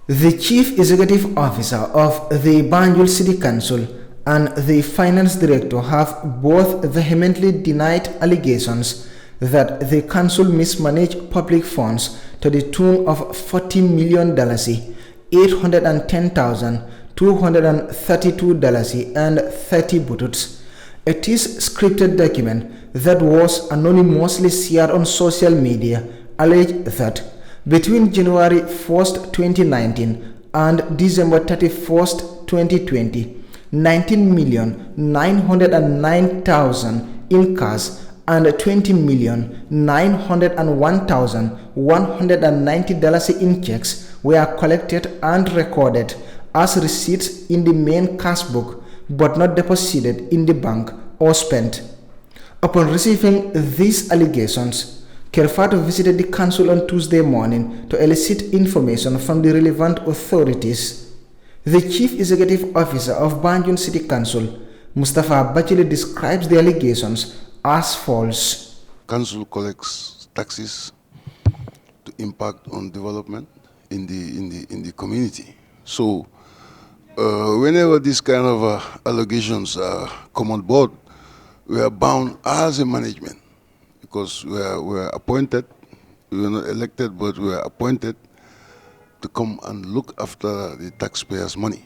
The Chief Executive Officer of the Banjul City Council and the Finance Director have both vehemently denied allegations that the council mismanaged public funds to the tune of $40 million, $810,232 and 30 bututs. It is a scripted document that was anonymously shared on social media alleged that between January 1st, 2019 and December 31st, 2020, 19,909,000 in cash and $20,901,190 in checks were collected and recorded as receipts in the main cash book but not deposited in the bank or spent. Upon receiving these allegations, Kerr visited the council on Tuesday morning to elicit information from the relevant authorities. The Chief Executive Officer of Banjul City Council, Mustafa Bachile, describes the allegations as false. Council collects taxes to impact on development in the community. So whenever these kind of allegations come on board, we are bound as a management, because we are appointed. We were not elected, but we are appointed to come and look after the taxpayers' money.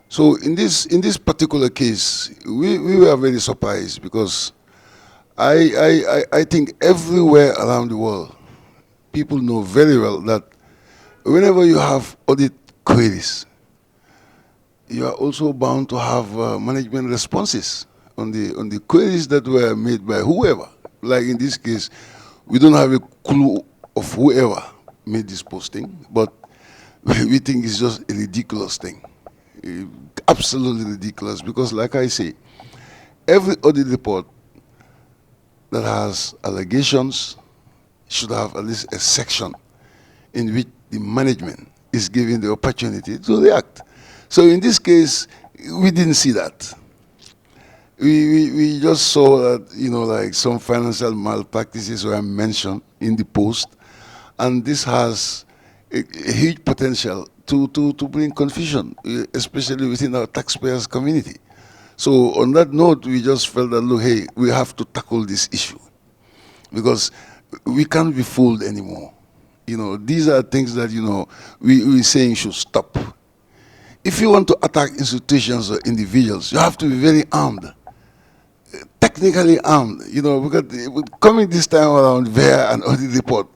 So in this particular case, we were very surprised, because I think everywhere around the world, people know very well that whenever you have audit queries, you are also bound to have management responses on the queries that were made by whoever. Like in this case, we don't have a clue of whoever made this posting, but we think it's just a ridiculous thing. Absolutely ridiculous, because like I say, every audit report that has allegations should have at least a section in which the management is given the opportunity to react. So in this case, we didn't see that. We just saw that, like some financial malpractices were mentioned in the post, and this has a huge potential to bring confusion, especially within our taxpayers' community. So on that note, we just felt that, look, hey, we have to tackle this issue, because we can't be fooled anymore. These are things that, we're saying should stop. If you want to attack institutions or individuals, you have to be very armed. Technically armed, because coming this time around via an audit report,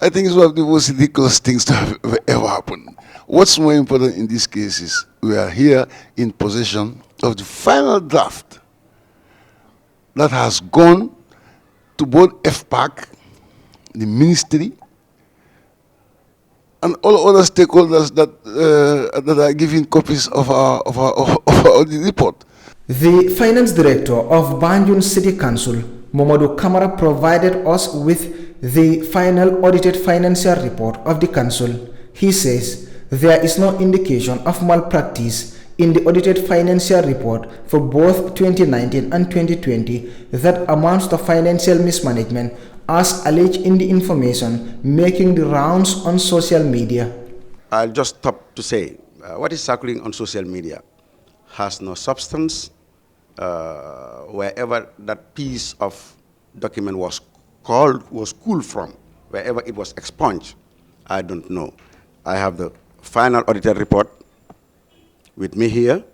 I think it's one of the most ridiculous things to have ever happened. What's more important in this case is we are here in possession of the final draft that has gone to both FPAC, the ministry, and all other stakeholders that are giving copies of our audit report. The Finance Director of Banjul City Council, Momodu Kamara, provided us with the final audited financial report of the council. He says there is no indication of malpractice in the audited financial report for both 2019 and 2020 that amounts to financial mismanagement as alleged in the information making the rounds on social media. I'll just stop to say what is circulating on social media has no substance. Wherever that piece of document was pulled from, wherever it was expunged, I don't know. I have the final audited report with me here,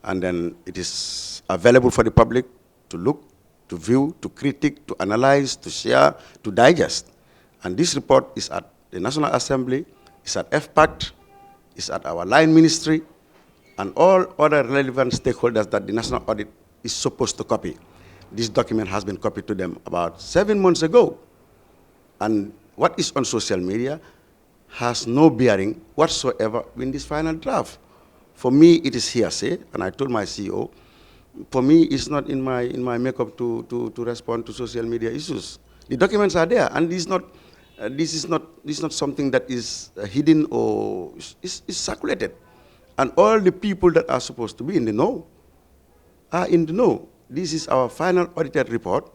and then it is available for the public to look, to view, to critique, to analyze, to share, to digest. And this report is at the National Assembly, is at FPAC, is at our line ministry, and all other relevant stakeholders that the National Audit is supposed to copy. This document has been copied to them about 7 months ago. And what is on social media has no bearing whatsoever in this final draft. For me, it is hearsay, and I told my CEO, for me, it's not in my makeup to respond to social media issues. The documents are there, and this is not something that is hidden or is circulated. And all the people that are supposed to be in the know are in the know. This is our final audited report,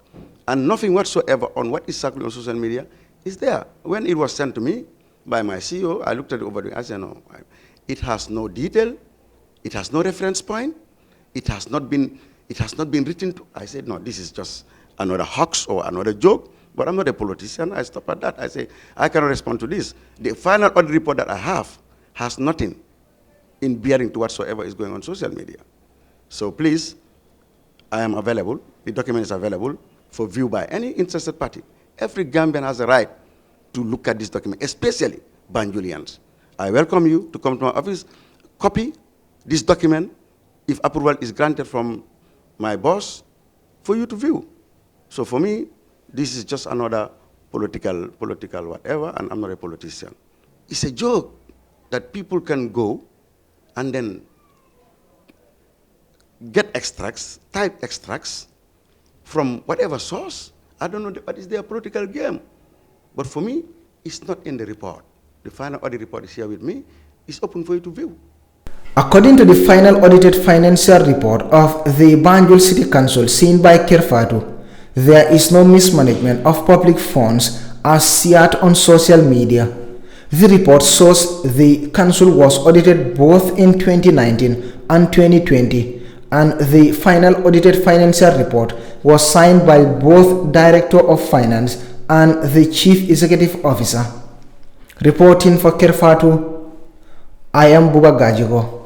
and nothing whatsoever on what is circulating on social media is there. When it was sent to me, by my CEO. I looked at it over there. I said, no, it has no detail. It has no reference point. It has not been written to. I said, no, this is just another hoax or another joke. But I'm not a politician. I stop at that. I say, I cannot respond to this. The final audit report that I have has nothing in bearing to whatsoever is going on social media. So please, I am available. The document is available for view by any interested party. Every Gambian has a right to look at this document, especially Banjulians. I welcome you to come to my office, copy this document, if approval is granted from my boss, for you to view. So for me, this is just another political whatever, and I'm not a politician. It's a joke that people can go and then get extracts, type extracts from whatever source. I don't know what is their political game. But for me, it's not in the report. The final audit report is here with me. It's open for you to view. According to the final audited financial report of the Banjul City Council seen by Kerr Fatou, there is no mismanagement of public funds as shared on social media. The report shows the council was audited both in 2019 and 2020, and the final audited financial report was signed by both Director of Finance and the Chief Executive Officer. Reporting for Kerr Fatou, I am Buba Gajigo.